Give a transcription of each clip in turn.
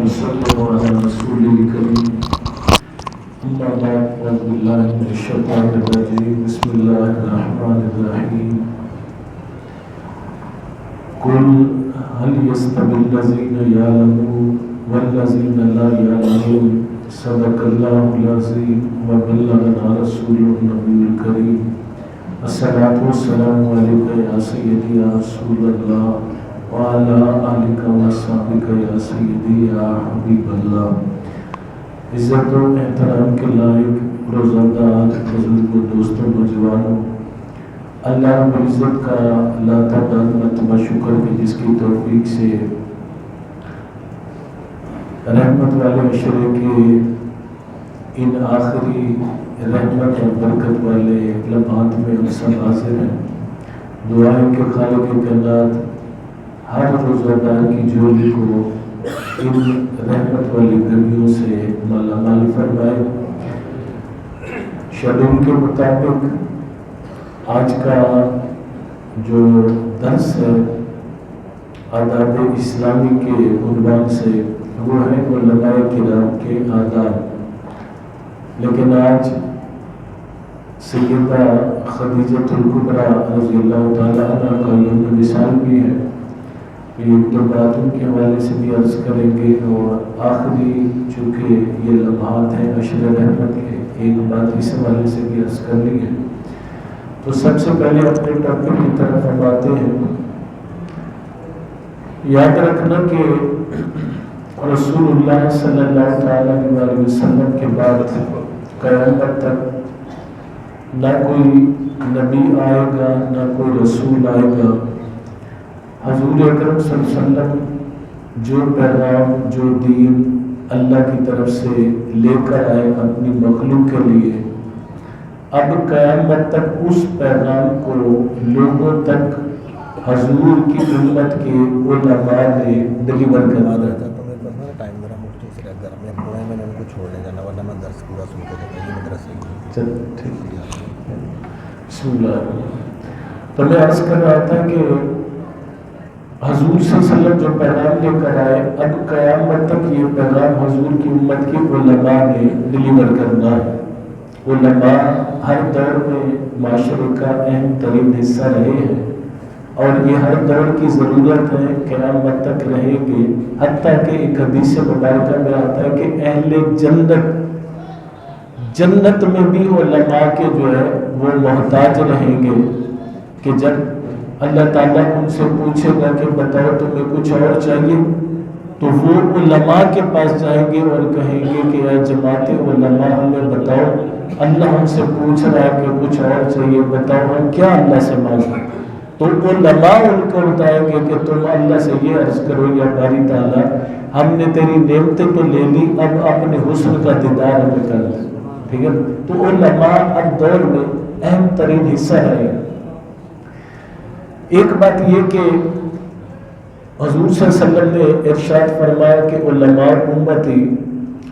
ونصلي على رسوله الكريم أما بعد أعوذ بالله من الشيطان الرجيم بسم الله الرحمن الرحيم قل هل يستوي الذين يعلمون والذين لا يعلمون صدق الله العظيم وبلغنا رسوله النبي الكريم الصلاة والسلام عليك يا سيدي يا رسول الله وعلى آلك وصحبك يا سيدي يا حبيب الله. عزت و احترام کے لائق روزادار بزرگ دوستوں نوجوانوں، اللہ رب العزت کا اللہ تعالیٰ مرتبہ شکر کہ جس کی توفیق سے رحمت والے عشرے کے ان آخری رحمت اور برکت والے لمحات میں ہم سب حاضر ہیں. دعا ہے کہ خالق کائنات ہر روزادار کی جولی کو ان رحمت والی گرمیوں سے مالا مال فرمائے. شیڈول کے مطابق آج کا جو درس ہے آداب اسلامی کے عنوان سے وہ ہے علماء کرام کے آداب. لیکن آج سیدہ خدیجۃ الکبریٰ رضی اللہ تعالیٰ عنہ کا یوم وصال بھی ہے. ایک دو باتوں کے حوالے سے بھی عرض کریں گے اور آخری چونکہ یہ لمحات ہیں عشر رحمت کے، ایک بات اس حوالے سے بھی عرض کرنی ہے. تو سب سے پہلے اپنے ٹاپک کی طرف ہم آتے ہیں. یاد رکھنا کہ رسول اللہ صلی اللہ تعالیٰ علیہ وسلم کے بعد قیامت تک نہ کوئی نبی آئے گا نہ کوئی رسول آئے گا. حضور اکرم صلی اللہ علیہ وسلم جو پیغام جو دین اللہ کی طرف سے لے کر آئے اپنی مخلوق کے لیے، اب قیامت تک اس پیغام کو لوگوں تک حضور کی امت کے علماء نے ڈلیور کرنا ہے. بسم اللہ. تو میں عرض کر رہا تھا کہ حضور صلی اللہ علیہ وسلم جو پیغام لے کر آئے اب قیامت تک یہ پیغام حضور کی امت کے علماء نے ڈلیور کرنا ہے. علماء ہر دور میں معاشرے کا اہم ترین حصہ رہے ہیں اور یہ ہر دور کی ضرورت ہے، قیامت تک رہیں گے. حتیٰ کہ ایک حدیث مبارکہ میں آتا ہے کہ اہل جنت میں بھی علماء کے جو ہے وہ محتاج رہیں گے کہ جب اللہ تعالیٰ ان سے پوچھے گا کہ بتاؤ تمہیں کچھ اور چاہیے، تو وہ علماء کے پاس جائیں گے اور کہیں گے کہ اے جماعت علماء ہمیں بتاؤ، اللہ ہم سے پوچھ رہا ہے کہ کچھ اور چاہیے، بتاؤ ہم کیا اللہ سے مانگیں. تو علماء ان کو بتائیں گے کہ تم اللہ سے یہ عرض کرو یا باری تعالیٰ ہم نے تیری نعمتیں تو لے لی، اب اپنے حسن کا دیدار ہمیں کر دے. ٹھیک ہے. تو علماء اب دور میں اہم ترین حصہ ہے. ایک بات یہ کہ حضور صلی اللہ علیہ وسلم نے ارشاد فرمایا کہ علماء امتی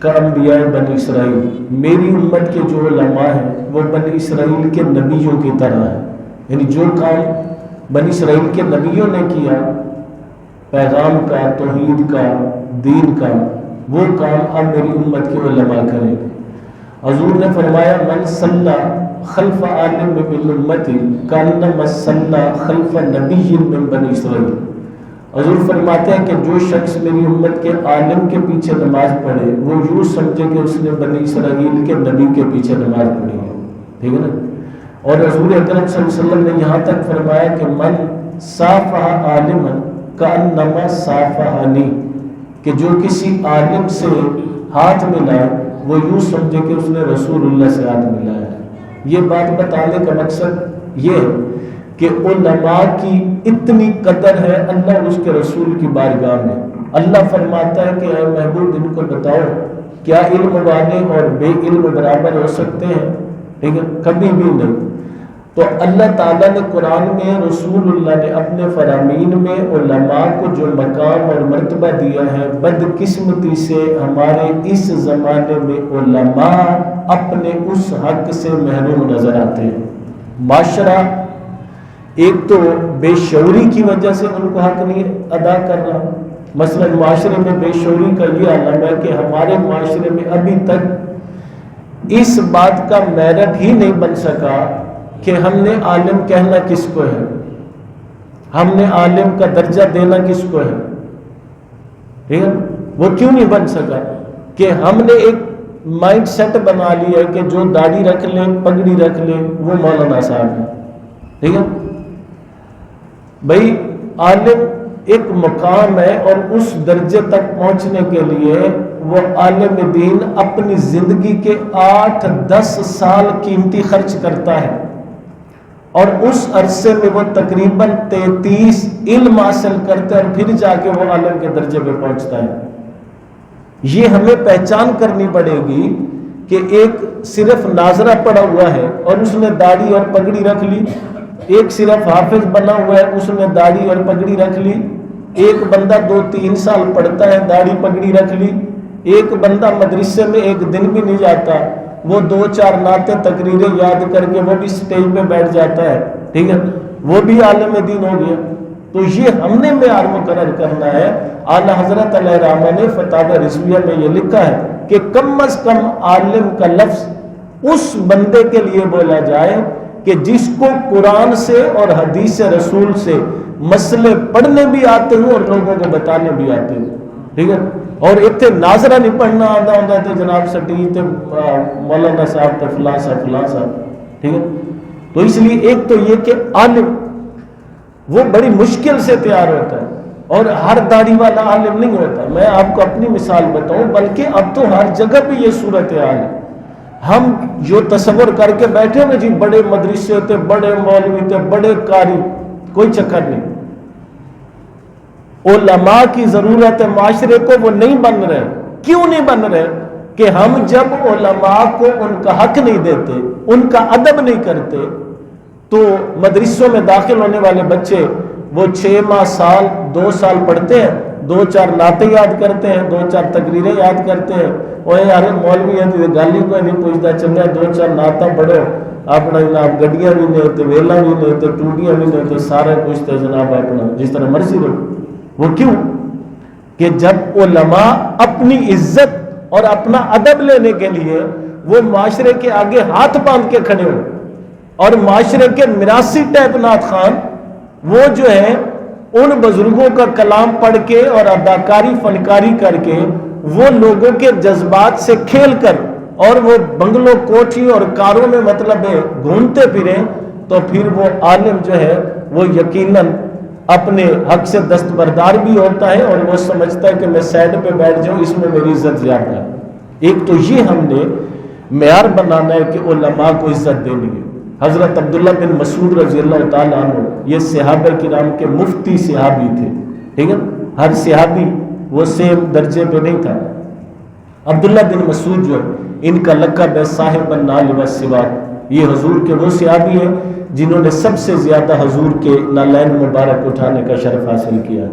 کا انبیاء بنی اسرائیل، میری امت کے جو علماء ہیں وہ بنی اسرائیل کے نبیوں کی طرح ہیں. یعنی جو کام بنی اسرائیل کے نبیوں نے کیا پیغام کا، توحید کا، دین کا، وہ کام اب میری امت کے علماء کریں گے. حضور نے فرمایا من صلی خلف عالم من امتی کانما صلی خلف نبی من بنی اسرائیل. حضور فرماتے ہیں کہ جو شخص میری امت کے عالم کے پیچھے نماز پڑھے وہ یوں سمجھے کہ اس نے بنی اسرائیل کے نبی کے پیچھے نماز پڑھی ہے. ٹھیک ہے نا. اور حضور اکرم صلی اللہ علیہ وسلم نے یہاں تک فرمایا کہ من صافح عالما کانما صافحنی، کہ جو کسی عالم سے ہاتھ ملائے وہ یوں سمجھے کہ اس نے رسول اللہ سے ہاتھ ملایا ہے. یہ بات بتانے کا مقصد یہ ہے کہ علماء کی اتنی قدر ہے اللہ اور اس کے رسول کی بارگاہ میں. اللہ فرماتا ہے کہ اے محبوب ان کو بتاؤ کیا علم والے اور بے علم برابر ہو سکتے ہیں؟ ٹھیک ہے، کبھی بھی نہیں. تو اللہ تعالیٰ نے قرآن میں، رسول اللہ نے اپنے فرامین میں علماء کو جو مقام اور مرتبہ دیا ہے، بدقسمتی سے ہمارے اس زمانے میں علماء اپنے اس حق سے محروم نظر آتے ہیں. معاشرہ ایک تو بے شعوری کی وجہ سے ان کو حق نہیں ادا کر رہا، مثلا معاشرے میں بے شعوری کا یہ عالم ہے کہ ہمارے معاشرے میں ابھی تک اس بات کا میرٹ ہی نہیں بن سکا کہ ہم نے عالم کہنا کس کو ہے، ہم نے عالم کا درجہ دینا کس کو ہے، ٹھیک ہے؟ وہ کیوں نہیں بن سکا کہ ہم نے ایک مائنڈ سیٹ بنا لیا ہے کہ جو داڑھی رکھ لیں پگڑی رکھ لیں وہ مولانا صاحب ہے، ٹھیک ہے؟ بھائی عالم ایک مقام ہے اور اس درجے تک پہنچنے کے لیے وہ عالم دین اپنی زندگی کے 8-10 سال قیمتی خرچ کرتا ہے، اور اس عرصے میں وہ تقریباً 33 علم حاصل کرتا ہے اور پھر جا کے وہ عالم کے درجے پہ پہنچتا ہے۔ یہ ہمیں پہچان کرنی پڑے گی کہ ایک صرف ناظرہ پڑا ہوا ہے اور اس نے داڑھی اور پگڑی رکھ لی، ایک صرف حافظ بنا ہوا ہے اس نے داڑھی اور پگڑی رکھ لی، ایک بندہ 2-3 سال پڑھتا ہے داڑھی پگڑی رکھ لی، ایک بندہ مدرسے میں ایک دن بھی نہیں جاتا، وہ 2-4 نعتیں تقریریں یاد کر کے وہ بھی سٹیج پہ بیٹھ جاتا ہے، ٹھیک ہے؟ وہ بھی عالم دین ہو گیا۔ تو یہ ہم نے معیار مقرر کرنا ہے۔ اعلیٰ حضرت علیہ رحمہ نے فتاوی رضویہ میں یہ لکھا ہے کہ کم از کم عالم کا لفظ اس بندے کے لیے بولا جائے کہ جس کو قرآن سے اور حدیث رسول سے مسئلے پڑھنے بھی آتے ہوں اور لوگوں کو بتانے بھی آتے ہوں، ٹھیک ہے؟ اور اتنے ناظرہ نہیں پڑھنا آتا ہوتا تھے جناب سٹی تے مولانا صاحب تے فلاں صاحب، ٹھیک ہے؟ تو اس لیے ایک تو یہ کہ عالم وہ بڑی مشکل سے تیار ہوتا ہے، اور ہر داڑھی والا عالم نہیں ہوتا۔ میں آپ کو اپنی مثال بتاؤں، بلکہ اب تو ہر جگہ پہ یہ صورتحال ہے۔ ہم جو تصور کر کے بیٹھے ہیں جی بڑے مدرسے تھے، بڑے مولوی تھے، بڑے قاری، کوئی چکر نہیں۔ علماء کی ضرورت ہے معاشرے کو، وہ نہیں بن رہے۔ کیوں نہیں بن رہے؟ کہ ہم جب علماء کو ان کا حق نہیں دیتے، ان کا ادب نہیں کرتے، تو مدرسوں میں داخل ہونے والے بچے وہ 6 ماہ سال 2 سال پڑھتے ہیں، 2-4 نعتیں یاد کرتے ہیں، 2-4 تقریریں یاد کرتے ہیں، اور یار مولوی ہیں گالی کو نہیں پوچھتا، چلے 2-4 نعتیں پڑھو اپنا جناب، گڈیاں بھی نہیں ہوتے، ویلا بھی نہیں ہوتے، ٹوٹیاں بھی نہیں ہوتے، سارا پوچھتے جناب اپنا جس طرح مرضی رہو۔ وہ کیوں؟ کہ جب علماء اپنی عزت اور اپنا ادب لینے کے لیے وہ معاشرے کے آگے ہاتھ باندھ کے کھڑے ہو، اور معاشرے کے میراثی ٹیپ نعت خان وہ جو ہے ان بزرگوں کا کلام پڑھ کے اور اداکاری فنکاری کر کے وہ لوگوں کے جذبات سے کھیل کر اور وہ بنگلوں کوٹھی اور کاروں میں مطلب ہے گھومتے پھریں، تو پھر وہ عالم جو ہے وہ یقیناً اپنے حق سے دستبردار بھی ہوتا ہے اور وہ سمجھتا ہے کہ میں سائڈ پہ بیٹھ جاؤں، اس میں میری عزت زیادہ ہے۔ ایک تو یہ ہم نے معیار بنانا ہے کہ علماء کو عزت دینی ہے۔ حضرت عبداللہ بن مسعود رضی اللہ تعالیٰ عنہ یہ صحابہ کرام کے مفتی صحابی تھے، ٹھیک ہے؟ ہر صحابی وہ سیم درجے پہ نہیں تھا۔ عبداللہ بن مسعود جو ان کا لقب ہے صاحب النال والسواک، یہ حضور کے وہ صحابی ہیں جنہوں نے سب سے زیادہ حضور کے نالین مبارک اٹھانے کا شرف حاصل کیا،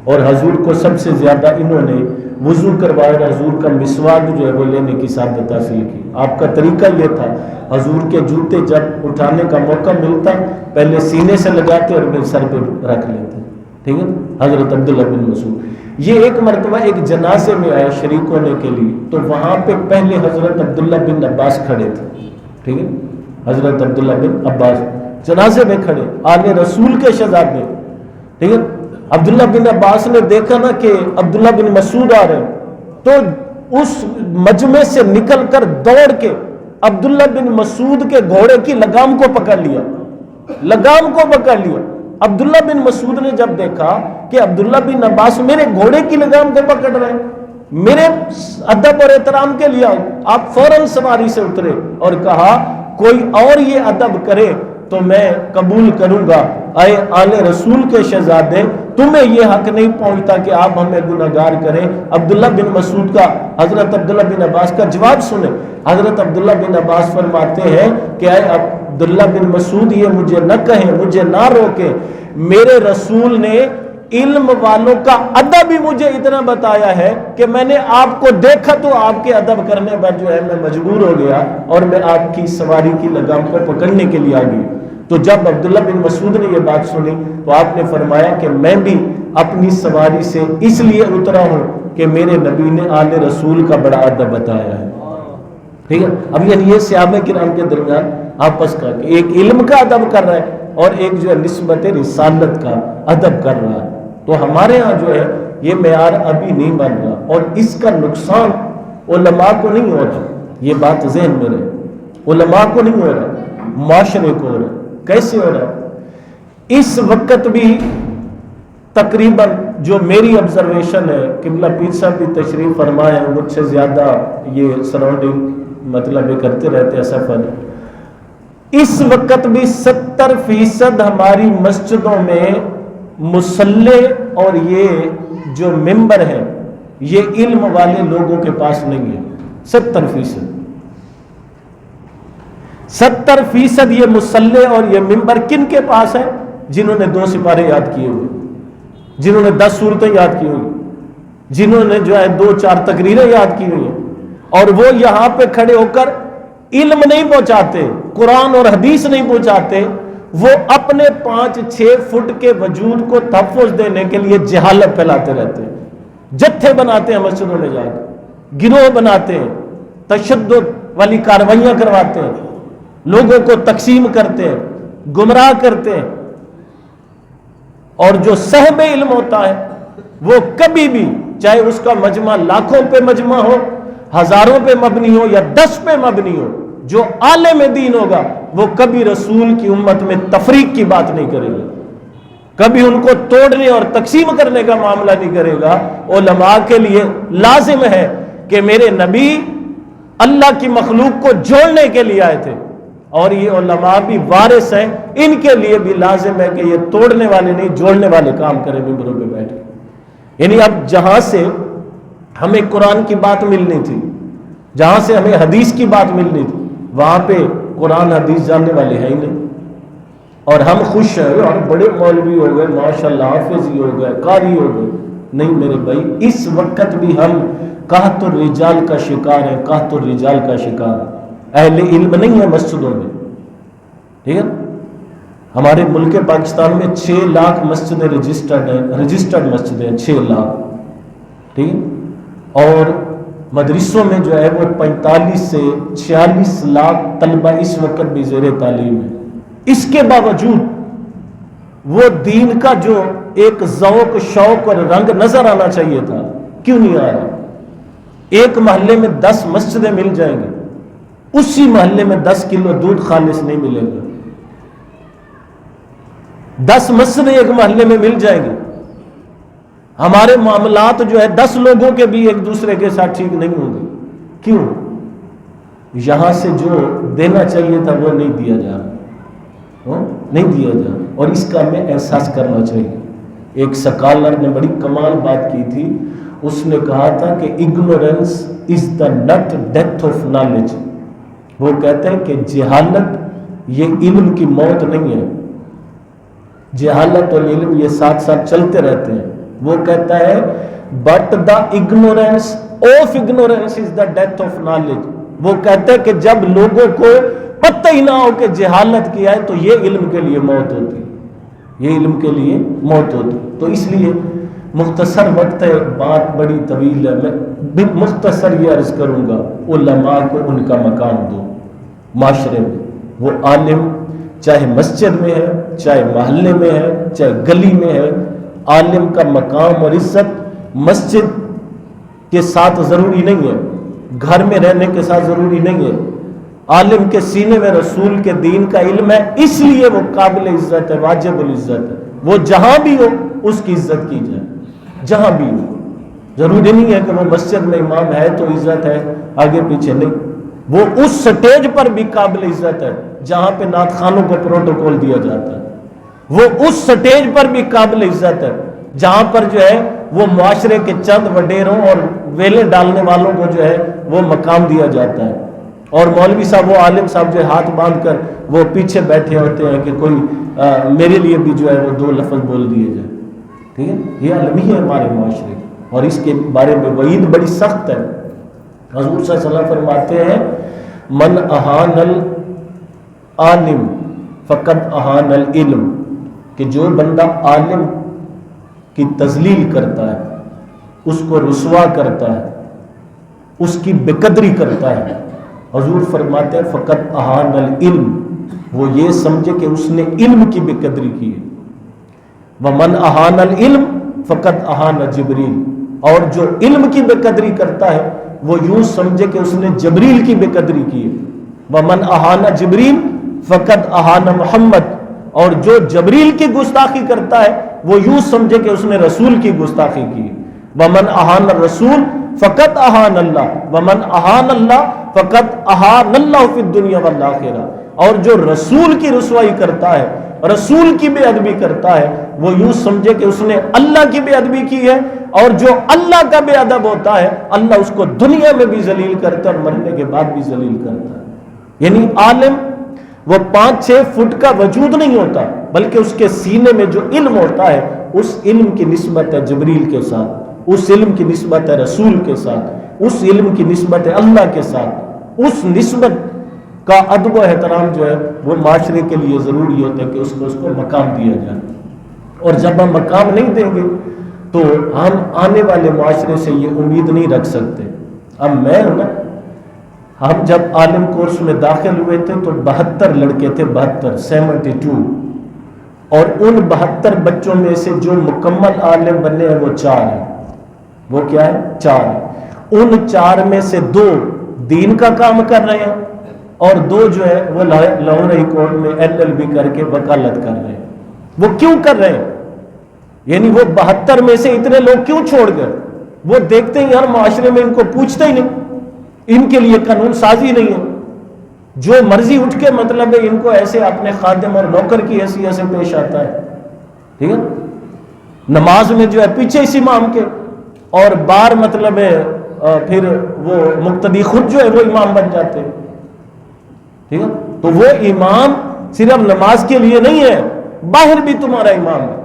اور حضور کو سب سے زیادہ انہوں نے وضو کروایا اور حضور کا مسواک جو ہے وہ لینے کی سعادت حاصل کی۔ آپ کا طریقہ یہ تھا، حضور کے جوتے جب اٹھانے کا موقع ملتا پہلے سینے سے لگاتے اور پھر سر پہ رکھ لیتے، ٹھیک ہے؟ حضرت عبداللہ بن مسعود یہ ایک مرتبہ ایک جنازے میں آئے شریک ہونے کے لیے، تو وہاں پہ پہلے حضرت عبداللہ بن عباس کھڑے تھے، ٹھیک ہے؟ حضرت عبداللہ بن عباس جنازے میں کھڑے، آل رسول کے شہزادے، ٹھیک ہے؟ عبداللہ بن عباس نے دیکھا نا کہ عبداللہ بن مسعود آ رہے ہیں، تو اس مجمع سے نکل کر دوڑ کے عبداللہ بن مسعود کے گھوڑے کی لگام کو پکڑ لیا، لگام کو پکڑ لیا۔ عبداللہ بن مسعود نے جب دیکھا کہ عبداللہ بن عباس میرے گھوڑے کی لگام کو پکڑ رہے ہیں، میرے ادب اور احترام کے لیے آپ فوراً سواری سے اترے اور کہا کوئی اور یہ ادب کرے تو میں قبول کروں گا، اے آل رسول کے شہزادے تمہیں یہ حق نہیں پہنچتا کہ آپ ہمیں گناہگار کریں۔ عبداللہ بن مسعود کا حضرت عبداللہ بن عباس کا جواب سنیں۔ حضرت عبداللہ بن عباس فرماتے ہیں کہ اے عبداللہ بن مسعود یہ مجھے نہ کہیں، مجھے نہ روکیں، میرے رسول نے علم والوں کا ادب ہی مجھے اتنا بتایا ہے کہ میں نے آپ کو دیکھا تو آپ کے ادب کرنے پر جو ہے میں مجبور ہو گیا اور میں آپ کی سواری کی لگام کو پکڑنے کے لیے آ گئی۔ تو جب عبداللہ بن مسعود نے یہ بات سنی تو آپ نے فرمایا کہ میں بھی اپنی سواری سے اس لیے اترا ہوں کہ میرے نبی نے آل رسول کا بڑا ادب بتایا ہے. ٹھیک ہے. اب یعنی یہ صحابہ کرام کے درمیان آپس کا ایک علم کا ادب کر رہا ہے اور ایک جو ہے نسبت رسالت کا ادب کر رہا ہے. تو ہمارے ہاں جو ہے یہ معیار ابھی نہیں بن رہا اور اس کا نقصان علماء کو نہیں ہو رہا. یہ بات ذہن میں رہے, علماء کو نہیں ہو رہا, معاشرے کو ہو رہا. کیسے ہو رہا ہے؟ اس وقت بھی تقریباً جو میری آبزرویشن ہے, قبلہ پیر صاحب بھی تشریف فرمائے ہیں, مجھ سے زیادہ یہ سراؤنڈنگ مطلب یہ کرتے رہتے ہیں سفر, اس وقت بھی 70% ہماری مسجدوں میں مصلے اور یہ جو ممبر ہیں یہ علم والے لوگوں کے پاس نہیں ہے. 70% یہ مصلے اور یہ ممبر کن کے پاس ہے؟ جنہوں نے 2 سپارے یاد کیے ہوئے, جنہوں نے 10 سورتیں یاد کی ہوئی, جنہوں نے جو ہے 2-4 تقریریں یاد کی ہوئی ہیں, اور وہ یہاں پہ کھڑے ہو کر علم نہیں پہنچاتے, قرآن اور حدیث نہیں پہنچاتے, وہ اپنے 5-6 فٹ کے وجود کو تحفظ دینے کے لیے جہالت پھیلاتے رہتے ہیں. جتھے بناتے ہیں مسجدوں میں جا کے, گروہ بناتے ہیں, تشدد والی کارروائیاں کرواتے ہیں, لوگوں کو تقسیم کرتے ہیں, گمراہ کرتے ہیں. اور جو صاحب علم ہوتا ہے وہ کبھی بھی, چاہے اس کا مجمع لاکھوں پہ مجمع ہو, ہزاروں پہ مبنی ہو یا 10 پہ مبنی ہو, جو عالم دین ہوگا وہ کبھی رسول کی امت میں تفریق کی بات نہیں کرے گا, کبھی ان کو توڑنے اور تقسیم کرنے کا معاملہ نہیں کرے گا. علماء کے لیے لازم ہے کہ میرے نبی اللہ کی مخلوق کو جوڑنے کے لیے آئے تھے, اور یہ علماء بھی وارث ہیں, ان کے لیے بھی لازم ہے کہ یہ توڑنے والے نہیں جوڑنے والے کام کریں ممبروں پہ بیٹھ کے. یعنی اب جہاں سے ہمیں قرآن کی بات ملنی تھی, جہاں سے ہمیں حدیث کی بات ملنی تھی, وہاں پہ قرآن حدیث جاننے والے ہیں ہی نہیں. اور ہم خوش ہیں اور بڑے مولوی ہو گئے, ماشاءاللہ حافظ ہی ہو گئے, قاری ہو گئے. نہیں میرے بھائی, اس وقت بھی ہم قحط الرجال کا شکار ہیں, قحط الرجال کا شکار ہیں. اہل علم نہیں ہے مسجدوں میں. ٹھیک ہے. ہمارے ملک پاکستان میں 6 لاکھ مسجدیں رجسٹرڈ مسجدیں ہیں, 6 لاکھ. ٹھیک. اور مدرسوں میں جو ہے وہ 45 سے 46 لاکھ طلبہ اس وقت بھی زیر تعلیم ہے. اس کے باوجود وہ دین کا جو ایک ذوق, شوق اور رنگ نظر آنا چاہیے تھا, کیوں نہیں آ رہا؟ ایک محلے میں 10 مسجدیں مل جائیں گے, اسی محلے میں 10 کلو دودھ خالص نہیں ملے گا. 10 مسجدیں ایک محلے میں مل جائیں گی, ہمارے معاملات جو ہے 10 لوگوں کے بھی ایک دوسرے کے ساتھ ٹھیک نہیں ہوں گے. کیوں؟ یہاں سے جو دینا چاہیے تھا وہ نہیں دیا جا رہا, نہیں دیا جا رہا, اور اس کا ہمیں احساس کرنا چاہیے. ایک سکالر نے بڑی کمال بات کی تھی, اس نے کہا تھا کہ ignorance is the not death of knowledge. وہ کہتے ہیں کہ جہالت یہ علم کی موت نہیں ہے, جہالت اور علم یہ ساتھ ساتھ چلتے رہتے ہیں. وہ کہتا ہے but the ignorance of ignorance is the death of knowledge. وہ کہتا ہے کہ جب لوگوں کو پتہ ہی نہ ہو کہ جہالت کیا ہے تو یہ علم کے لیے موت ہوتی, یہ علم کے لیے موت ہوتی. تو اس لیے مختصر وقت ہے, بات بڑی طویل ہے, میں مختصر یہ عرض کروں گا, علماء کو ان کا مقام دو معاشرے میں. وہ عالم چاہے مسجد میں ہے, چاہے محلے میں ہے, چاہے گلی میں ہے, عالم کا مقام اور عزت مسجد کے ساتھ ضروری نہیں ہے, گھر میں رہنے کے ساتھ ضروری نہیں ہے. عالم کے سینے میں رسول کے دین کا علم ہے, اس لیے وہ قابل عزت ہے, واجب العزت ہے. وہ جہاں بھی ہو اس کی عزت کی جائے, جہاں بھی ہو. ضروری نہیں ہے کہ وہ مسجد میں امام ہے تو عزت ہے, آگے پیچھے نہیں. وہ اس سٹیج پر بھی قابل عزت ہے جہاں پہ نعت خانوں کو پروٹوکول دیا جاتا ہے. وہ اس سٹیج پر بھی قابل عزت ہے جہاں پر جو ہے وہ معاشرے کے چند وڈیروں اور ویلے ڈالنے والوں کو جو ہے وہ مقام دیا جاتا ہے. اور مولوی صاحب, وہ عالم صاحب جو ہے ہاتھ باندھ کر وہ پیچھے بیٹھے ہوتے ہیں کہ کوئی میرے لیے بھی جو ہے وہ 2 لفظ بول دیے جائے. ٹھیک ہے. یہ المی ہے ہمارے معاشرے کی, اور اس کے بارے میں وعید بڑی سخت ہے. حضور صلی اللہ علیہ وسلم فرماتے ہیں من اہان العالم فقط اہان العلم، کہ جو بندہ عالم کی تذلیل کرتا ہے، اس کو رسوا کرتا ہے، اس کی بے قدری کرتا ہے، حضور فرماتے ہیں فقط اہان العلم، وہ یہ سمجھے کہ اس نے علم کی بے قدری کی ہے۔ ومن اہان العلم فقط اہان جبریل، اور جو علم کی بے قدری کرتا ہے وہ یوں سمجھے کہ اس نے جبریل کی بے قدری کی ہے۔ ومن اہان جبریل فقط اہان محمد، اور جو جبریل کی گستاخی کرتا ہے وہ یوں سمجھے کہ اس نے رسول کی گستاخی کی ہے۔ ومن اہان الرسول فقط اہان اللہ، ومن اہان اللہ فقط اہان اللہ فی الدنیا والآخرہ، اور جو رسول کی رسوائی کرتا ہے، رسول کی بے ادبی کرتا ہے، وہ یوں سمجھے کہ اس نے اللہ کی بے ادبی کی ہے، اور جو اللہ کا بے ادب ہوتا ہے اللہ اس کو دنیا میں بھی ذلیل کرتا ہے اور مرنے کے بعد بھی ذلیل کرتا ہے۔ یعنی عالم وہ 5-6 فٹ کا وجود نہیں ہوتا، بلکہ اس کے سینے میں جو علم ہوتا ہے اس علم کی نسبت ہے جبریل کے ساتھ، اس علم کی نسبت ہے رسول کے ساتھ، اس علم کی نسبت ہے اللہ کے ساتھ۔ اس نسبت کا ادب و احترام جو ہے وہ معاشرے کے لیے ضروری ہوتا ہے کہ اس کو مقام دیا جائے، اور جب ہم مقام نہیں دیں گے تو ہم آنے والے معاشرے سے یہ امید نہیں رکھ سکتے۔ اب میں ہوں نا، ہم جب عالم کورس میں داخل ہوئے تھے تو 72 لڑکے تھے، 72 اور ان 72 بچوں میں سے جو مکمل عالم بنے ہیں وہ 4 ہیں۔ وہ کیا ہے؟ 4۔ ان 4 میں سے 2 دین کا کام کر رہے ہیں، اور 2 جو ہے وہ لاہور ہائی کورٹ میں LLB کر کے وکالت کر رہے ہیں۔ وہ کیوں کر رہے ہیں؟ یعنی وہ 72 میں سے اتنے لوگ کیوں چھوڑ گئے؟ وہ دیکھتے ہیں یار معاشرے میں ان کو پوچھتے ہی نہیں، ان کے لیے قانون سازی نہیں ہے، جو مرضی اٹھ کے مطلب ہے ان کو ایسے اپنے خادم اور نوکر کی حیثیت سے پیش آتا ہے، ٹھیک ہے؟ نماز میں جو ہے پیچھے اس امام کے، اور بار مطلب ہے پھر وہ مقتدی خود جو ہے وہ امام بن جاتے ہیں، ٹھیک ہے؟ تو وہ امام صرف نماز کے لیے نہیں ہے، باہر بھی تمہارا امام ہے،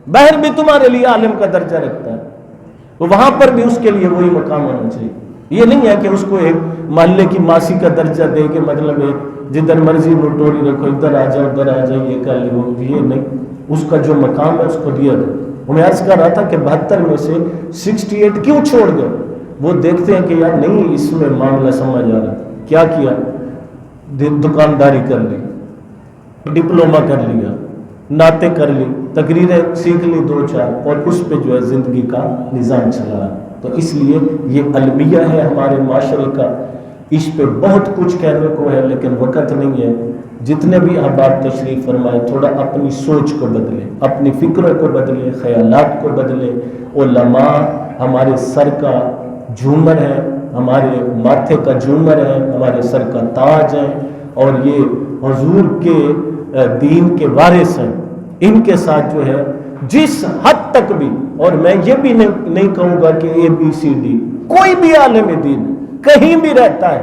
باہر بھی تمہارے لیے عالم کا درجہ رکھتا ہے، تو وہاں پر بھی اس کے لیے وہی مقام ہونا چاہیے۔ یہ نہیں ہے کہ اس کو ایک محلے کی ماسی کا درجہ دے کے مطلب ہے جدھر مرضی نوٹوری رکھو، ادھر آ جاؤ ادھر آ جاؤ، یہ کر لو، یہ نہیں، اس کا جو مقام ہے اس کو دیا جائے۔ میں عرض کر رہا تھا کہ 72 میں سے 68 کیوں چھوڑ گئے؟ وہ دیکھتے ہیں کہ یار نہیں اس میں معاملہ سمجھ آ رہا، کیا کیا؟ دکانداری کر لی، ڈپلومہ کر لیا، نعتیں کر لی، تقریریں سیکھ لی 2-4، اور اس پہ جو ہے زندگی کا نظام چلا۔ تو اس لیے یہ المیہ ہے ہمارے معاشرے کا، اس پہ بہت کچھ کہنے کو ہے لیکن وقت نہیں ہے۔ جتنے بھی احباب تشریف فرمائے تھوڑا اپنی سوچ کو بدلے، اپنی فکروں کو بدلے، خیالات کو بدلے۔ علماء ہمارے سر کا جھومر ہے، ہمارے ماتھے کا جھومر ہے، ہمارے سر کا تاج ہے، اور یہ حضور کے دین کے وارث ہیں۔ ان کے ساتھ جو ہے جس حد تک بھی، اور میں یہ بھی نہیں کہوں گا کہ ABCD، کوئی بھی عالم دین کہیں بھی رہتا ہے،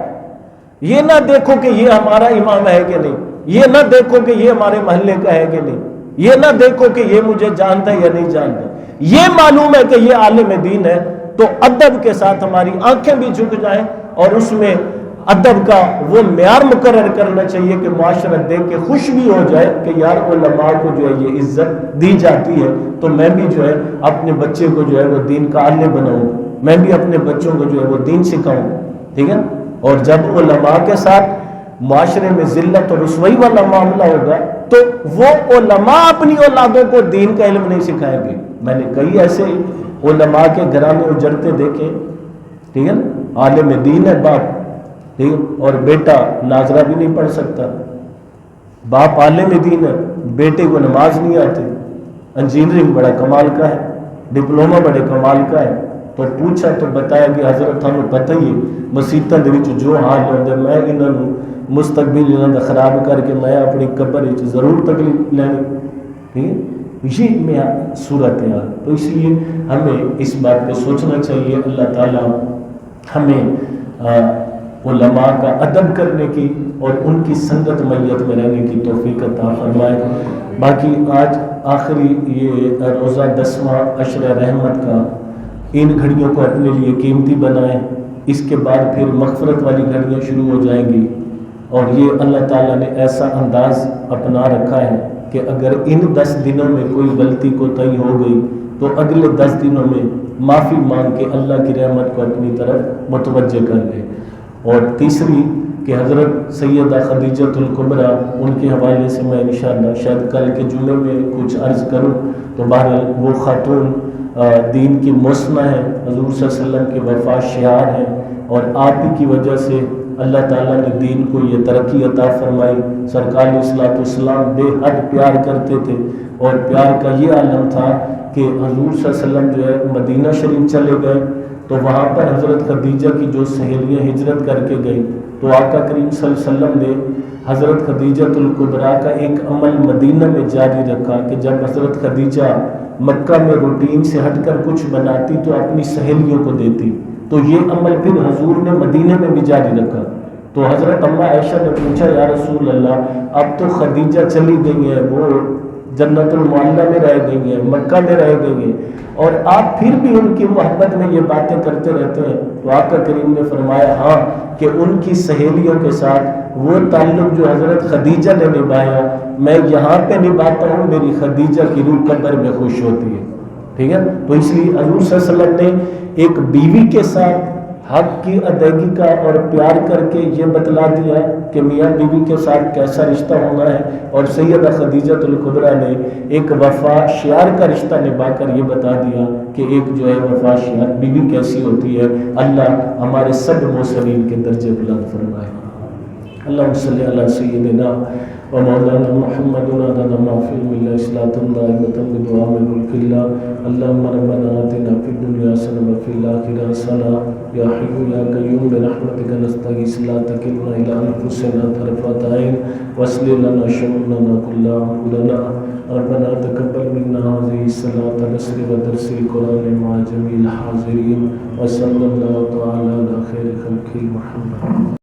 یہ نہ دیکھو کہ یہ ہمارا امام ہے کہ نہیں، یہ نہ دیکھو کہ یہ ہمارے محلے کا ہے کہ نہیں، یہ نہ دیکھو کہ یہ مجھے جانتا ہے یا نہیں جانتا، یہ معلوم ہے کہ یہ عالم دین ہے، تو ادب کے ساتھ ہماری آنکھیں بھی جھک جائیں، اور اس میں ادب کا وہ معیار مقرر کرنا چاہیے کہ معاشرت دیکھ کے خوش بھی ہو جائے کہ یار علماء کو جو ہے یہ عزت دی جاتی ہے، تو میں بھی جو ہے اپنے بچے کو جو ہے وہ دین کا عالم بناؤں، میں بھی اپنے بچوں کو جو ہے وہ دین سکھاؤں، ٹھیک ہے؟ اور جب علماء کے ساتھ معاشرے میں ذلت اور رسوائی والا معاملہ ہوگا تو وہ علماء اپنی اولادوں کو دین کا علم نہیں سکھائیں گے۔ میں نے کئی ایسے علماء کے گھرانے اجڑتے دیکھے، ٹھیک ہے؟ عالم دین ہے باپ، ٹھیک ہے، اور بیٹا ناظرہ بھی نہیں پڑھ سکتا، باپ عالم دین ہے، بیٹے کو نماز نہیں آتی، انجینئرنگ بڑا کمال کا ہے، ڈپلومہ بڑے کمال کا ہے، تو پوچھا تو بتایا کہ حضرت ہمیں پتہ ہی مسیطاں دے وچ جو حال ہوندے میں انہاں نوں مستقبل انہاں دا خراب کر کے میں اپنی قبر وچ ضرور تکلیف لینی، ٹھیک ہے؟ یہ میں صورت ہے۔ تو اس لیے ہمیں اس بات پہ سوچنا چاہیے، اللہ تعالیٰ ہمیں علماء کا ادب کرنے کی اور ان کی سنگت میت میں رہنے کی توفیق عطا فرمائے۔ باقی آج آخری یہ روزہ 10واں عشر رحمت کا، ان گھڑیوں کو اپنے لیے قیمتی بنائیں، اس کے بعد پھر مغفرت والی گھڑیاں شروع ہو جائیں گی۔ اور یہ اللہ تعالیٰ نے ایسا انداز اپنا رکھا ہے کہ اگر ان 10 دنوں میں کوئی غلطی کوتاہی ہو گئی تو اگلے 10 دنوں میں معافی مانگ کے اللہ کی رحمت کو اپنی طرف متوجہ کر لے۔ اور تیسری کہ حضرت سیدہ خدیجۃ الکبریٰ، ان کے حوالے سے میں انشاءاللہ شاید کل کے جمعے میں کچھ عرض کروں، تو بہرحال وہ خاتون دین کی محسنہ ہیں، حضور صلی اللہ علیہ وسلم کے وفا شعار ہیں، اور آپ ہی کی وجہ سے اللہ تعالیٰ نے دین کو یہ ترقی عطا فرمائی۔ سرکار علیہ الصلوۃ والسلام بے حد پیار کرتے تھے، اور پیار کا یہ عالم تھا کہ حضور صلی اللہ علیہ وسلم جو ہے مدینہ شریف چلے گئے تو وہاں پر حضرت خدیجہ کی جو سہیلیاں ہجرت کر کے گئیں، تو آقا کریم صلی اللہ علیہ وسلم نے حضرت خدیجۃ الکبریٰ کا ایک عمل مدینہ میں جاری رکھا کہ جب حضرت خدیجہ مکہ میں روٹین سے ہٹ کر کچھ بناتی تو اپنی سہیلیوں کو دیتی، تو یہ عمل پھر حضور نے مدینہ میں بھی جاری رکھا۔ تو حضرت اماں عائشہ نے پوچھا یا رسول اللہ، اب تو خدیجہ چلی گئی ہیں، وہ جنت المعلیٰ میں رہ گئی ہیں، مکہ میں رہ گئی ہیں، اور آپ پھر بھی ان کی محبت میں یہ باتیں کرتے رہتے ہیں؟ تو آقا کریم نے فرمایا ہاں، کہ ان کی سہیلیوں کے ساتھ وہ تعلق جو حضرت خدیجہ نے نبھایا میں یہاں پہ نبھاتا ہوں، میری خدیجہ کی روح قبر میں خوش ہوتی ہے۔ ٹھیک ہے، تو اس لیے حضور صلی اللہ علیہ وسلم نے ایک بیوی کے ساتھ حق کی ادائیگی کا اور پیار کر کے یہ بتلا دیا کہ میاں بیوی کے ساتھ کیسا رشتہ ہونا ہے، اور سیدہ خدیجۃ الکبریٰ نے ایک وفا شعار کا رشتہ نبھا کر یہ بتا دیا کہ ایک جو ہے وفا شعار بیوی کیسی ہوتی ہے۔ اللہ ہمارے سب موصلین کے درجے بلند فرمائے۔ اللہم صلی علی سیدنا و مولانا محمد عدد ما فی الملہ اصلاۃ دائمۃ بدعاء ملک اللہ۔ اللہم ربنا آتنا فی الدنیا حسنۃ وفی الآخرۃ حسنۃ یا حی یا قیوم برحمتک نستغیث لا تکلنا الی انفسنا طرفۃ عین واصلح لنا شؤوننا کلها ربنا تقبل منا هذه الصلاة العصر ودرس القرآن مع جميع الحاضرين وصلی اللہ تعالی علی خیر خلقہ محمد۔